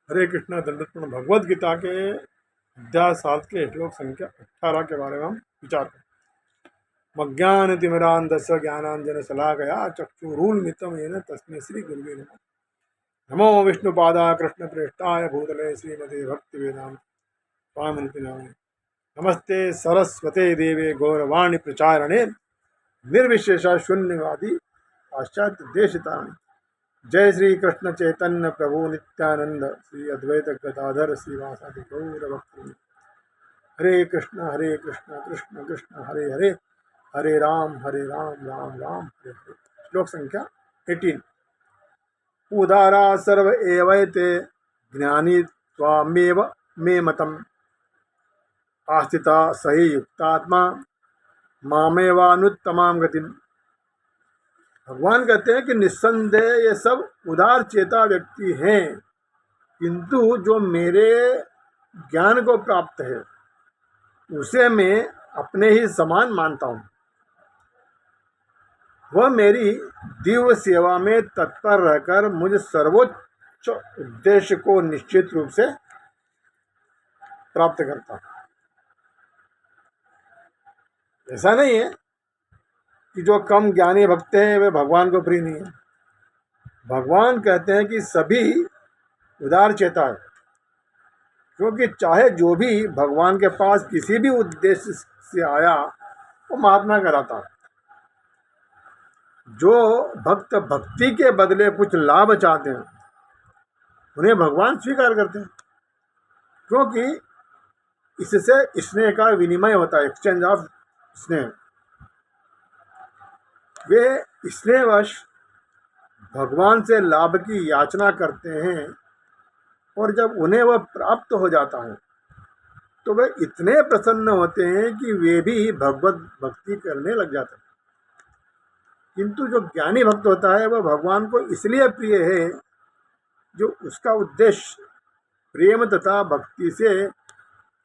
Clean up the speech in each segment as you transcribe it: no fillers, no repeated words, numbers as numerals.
हरे कृष्णा दंडोत्पन्न भगवद गीता के अध्याय 7 के श्लोक संख्या 18 के बारे में हम विचार करें। मज्ञानतिमिरान्धस्य ज्ञानांजन शलाकया चक्षुरुन्मिलितं येन तस्मै श्री गुरुवे नमः। नमो विष्णुपादाय कृष्णप्रेष्ठाय भूतले श्रीमते भक्तिवेदांत स्वामिनिति नामिने। नमस्ते सरस्वते देवे गौरवाणी प्रचारणे निर्विशेष शून्यवादी पाश्चात्य देशतारिणे। जय श्री कृष्ण चैतन्य प्रभु नित्यानंद श्री अद्वैत गदाधर श्रीवासादि गौर भक्त। हरे कृष्ण कृष्ण कृष्ण हरे हरे, हरे राम राम राम हरे हरे। श्लोक संख्या 18। उदारा सर्व एवैते ज्ञानी त्वामेव मे मतम् आस्थिता सही युक्तात्मा मामेवानुत्तमां गतिम्। भगवान कहते हैं कि निस्संदेह ये सब उदार चेता व्यक्ति हैं, किंतु जो मेरे ज्ञान को प्राप्त है उसे मैं अपने ही समान मानता हूँ। वह मेरी दिव्य सेवा में तत्पर रहकर मुझ सर्वोच्च उद्देश्य को निश्चित रूप से प्राप्त करता है। ऐसा नहीं है कि जो कम ज्ञानी भक्त हैं वे भगवान को प्रिय नहीं है। भगवान कहते हैं कि सभी उदार चेता है, क्योंकि चाहे जो भी भगवान के पास किसी भी उद्देश्य से आया वो महात्मा कहलाता है। जो भक्त भक्ति के बदले कुछ लाभ चाहते हैं उन्हें भगवान स्वीकार करते हैं, क्योंकि इससे स्नेह का विनिमय होता है, एक्सचेंज ऑफ स्नेह। वे स्नेहवश भगवान से लाभ की याचना करते हैं और जब उन्हें वह प्राप्त हो जाता है तो वे इतने प्रसन्न होते हैं कि वे भी भगवत भक्ति करने लग जाते हैं। किंतु जो ज्ञानी भक्त होता है वह भगवान को इसलिए प्रिय है जो उसका उद्देश्य प्रेम तथा भक्ति से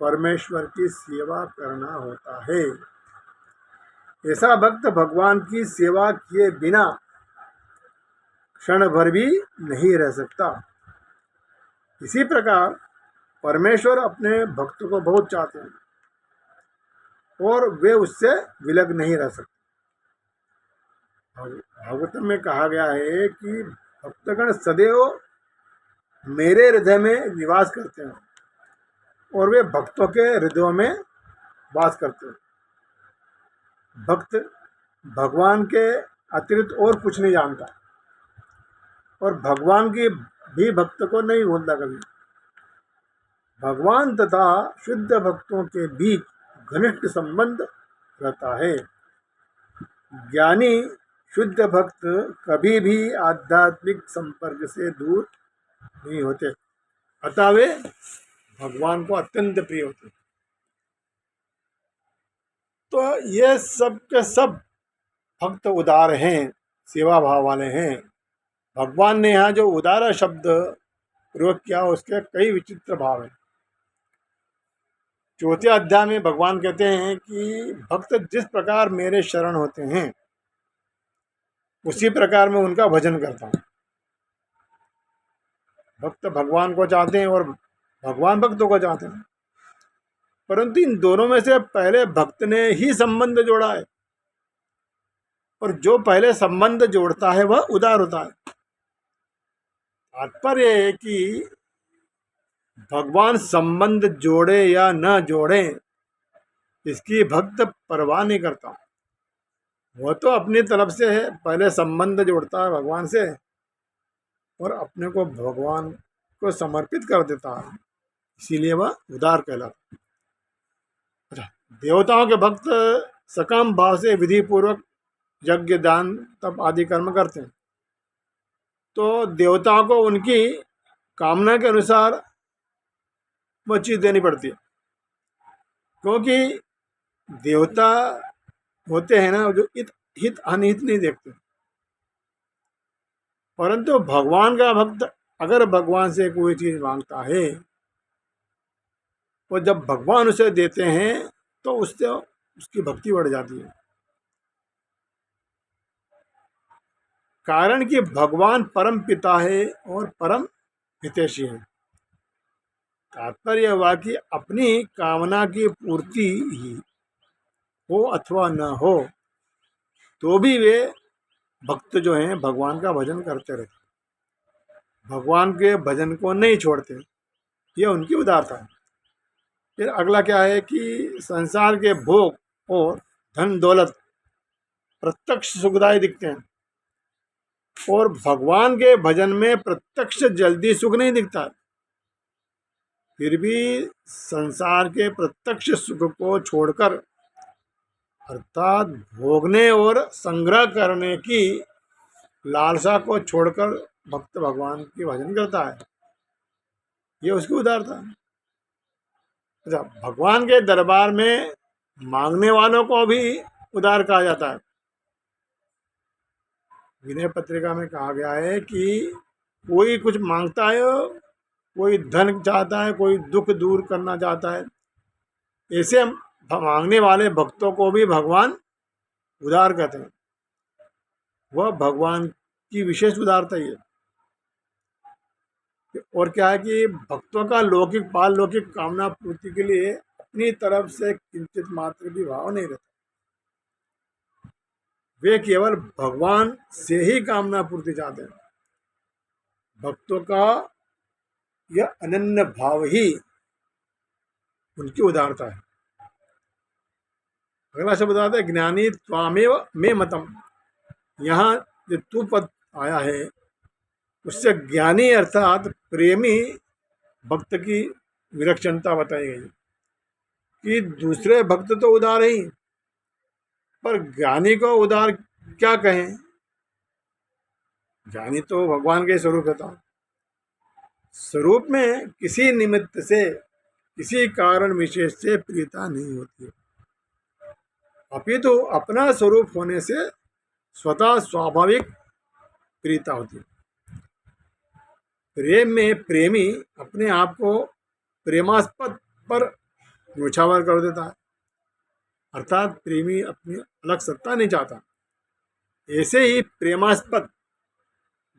परमेश्वर की सेवा करना होता है। ऐसा भक्त भगवान की सेवा किए बिना क्षण भर भी नहीं रह सकता। इसी प्रकार परमेश्वर अपने भक्त को बहुत चाहते हैं और वे उससे विलग नहीं रह सकते। भागवतम में कहा गया है कि भक्तगण सदैव मेरे हृदय में निवास करते हैं और वे भक्तों के हृदयों में वास करते हैं। भक्त भगवान के अतिरिक्त और कुछ नहीं जानता और भगवान की भी भक्त को नहीं भूलता कभी। भगवान तथा शुद्ध भक्तों के बीच घनिष्ठ संबंध रहता है। ज्ञानी शुद्ध भक्त कभी भी आध्यात्मिक संपर्क से दूर नहीं होते, अतः वे भगवान को अत्यंत प्रिय होते। तो ये सब के सब भक्त उदार हैं, सेवा भाव वाले हैं। भगवान ने यहाँ जो उदार शब्द प्रयोग किया उसके कई विचित्र भाव हैं। चौथे अध्याय में भगवान कहते हैं कि भक्त जिस प्रकार मेरे शरण होते हैं उसी प्रकार मैं उनका भजन करता हूँ। भक्त भगवान को चाहते हैं और भगवान भक्तों को चाहते हैं, परंतु इन दोनों में से पहले भक्त ने ही संबंध जोड़ा है और जो पहले संबंध जोड़ता है वह उदार होता है। तात्पर्य है कि भगवान संबंध जोड़े या न जोड़े इसकी भक्त परवाह नहीं करता। वह तो अपनी तरफ से है, पहले संबंध जोड़ता है भगवान से और अपने को भगवान को समर्पित कर देता है, इसीलिए वह उदार कहलाता है। अच्छा, देवताओं के भक्त सकाम भाव से विधि पूर्वक यज्ञ दान तप आदि कर्म करते हैं, तो देवताओं को उनकी कामना के अनुसार वह चीज़ देनी पड़ती है, क्योंकि देवता होते हैं ना जो हित अनहित नहीं देखते। परंतु भगवान का भक्त अगर भगवान से कोई चीज़ मांगता है और जब भगवान उसे देते हैं तो उससे उसकी भक्ति बढ़ जाती है। कारण कि भगवान परम पिता है और परम हितैषी है। तात्पर्य हुआ कि अपनी कामना की पूर्ति ही हो अथवा न हो, तो भी वे भक्त जो हैं भगवान का भजन करते रहते, भगवान के भजन को नहीं छोड़ते। यह उनकी उदारता है। फिर अगला क्या है कि संसार के भोग और धन दौलत प्रत्यक्ष सुखदायी दिखते हैं, और भगवान के भजन में प्रत्यक्ष जल्दी सुख नहीं दिखता। फिर भी संसार के प्रत्यक्ष सुख को छोड़कर, अर्थात भोगने और संग्रह करने की लालसा को छोड़कर भक्त भगवान की भजन करता है। ये उसकी उदारता है। अच्छा, भगवान के दरबार में मांगने वालों को भी उदार कहा जाता है। विनय पत्रिका में कहा गया है कि कोई कुछ मांगता है, कोई धन चाहता है, कोई दुख दूर करना चाहता है, ऐसे मांगने वाले भक्तों को भी भगवान उदार कहते हैं। वह भगवान की विशेष उदारता ही है। और क्या है कि भक्तों का लौकिक पारलौकिक कामना पूर्ति के लिए अपनी तरफ से किंचित मात्र भी भाव नहीं रहता। वे केवल भगवान से ही कामना पूर्ति चाहते हैं। भक्तों का यह अनन्य भाव ही उनकी उदारता है। अगला शब्द बताते हैं ज्ञानी त्वामेव मे मतम। यहाँ जो तू पद आया है उससे ज्ञानी अर्थात प्रेमी भक्त की विलक्षणता बताई गई कि दूसरे भक्त तो उदार ही, पर ज्ञानी को उदार क्या कहें। ज्ञानी तो भगवान के स्वरूप था। स्वरूप में किसी निमित्त से, किसी कारण विशेष से प्रियता नहीं होती, अपितु अपना स्वरूप होने से स्वतः स्वाभाविक प्रियता होती है। प्रेम में प्रेमी अपने आप को प्रेमास्पद पर न्योछावर कर देता है, अर्थात प्रेमी अपनी अलग सत्ता नहीं चाहता। ऐसे ही प्रेमास्पद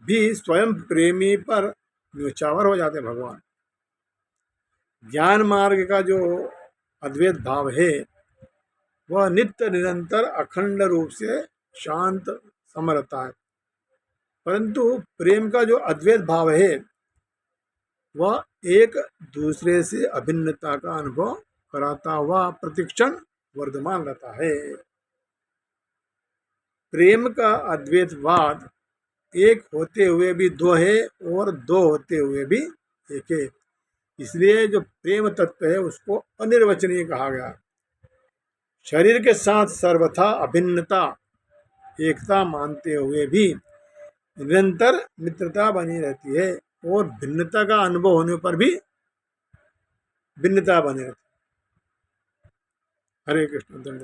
भी स्वयं प्रेमी पर न्योछावर हो जाते भगवान। ज्ञान मार्ग का जो अद्वैत भाव है वह नित्य निरंतर अखंड रूप से शांत सम रहता है, परंतु प्रेम का जो अद्वैत भाव है वह एक दूसरे से अभिन्नता का अनुभव कराता हुआ प्रतिक्षण वर्धमान रहता है। प्रेम का अद्वैतवाद एक होते हुए भी दो है और दो होते हुए भी एक है। इसलिए जो प्रेम तत्व है उसको अनिर्वचनीय कहा गया। शरीर के साथ सर्वथा अभिन्नता एकता मानते हुए भी निरंतर मित्रता बनी रहती है, और भिन्नता का अनुभव होने पर भी भिन्नता बनी रहती है। हरे कृष्ण।